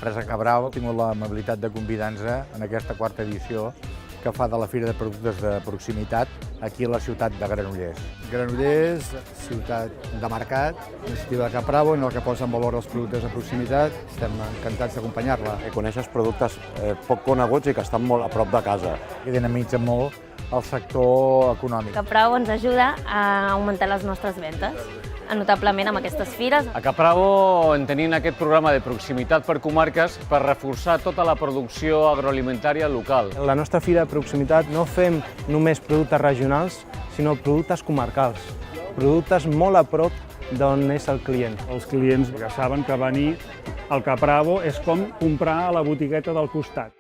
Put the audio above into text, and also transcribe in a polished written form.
L'empresa Capravo ha tingut l'amabilitat de convidar-nos en aquesta quarta edició que fa de la Fira de Productes de Proximitat aquí a la ciutat de Granollers. Granollers, ciutat de mercat, iniciativa de Capravo, en el que posa en valor els productes de proximitat. Estem encantats d'acompanyar-la. Coneixes productes poc coneguts i que estan molt a prop de casa. I dinamitza molt el sector econòmic. Capravo ens ajuda a augmentar les nostres ventes, notablement amb aquestes fires. A Capravo en tenim aquest programa de proximitat per comarques per reforçar tota la producció agroalimentària local. En la nostra fira de proximitat no fem només productes regionals, sinó productes comarcals, productes molt a prop d'on és el client. Els clients que saben que venir al Capravo és com comprar a la botigueta del costat.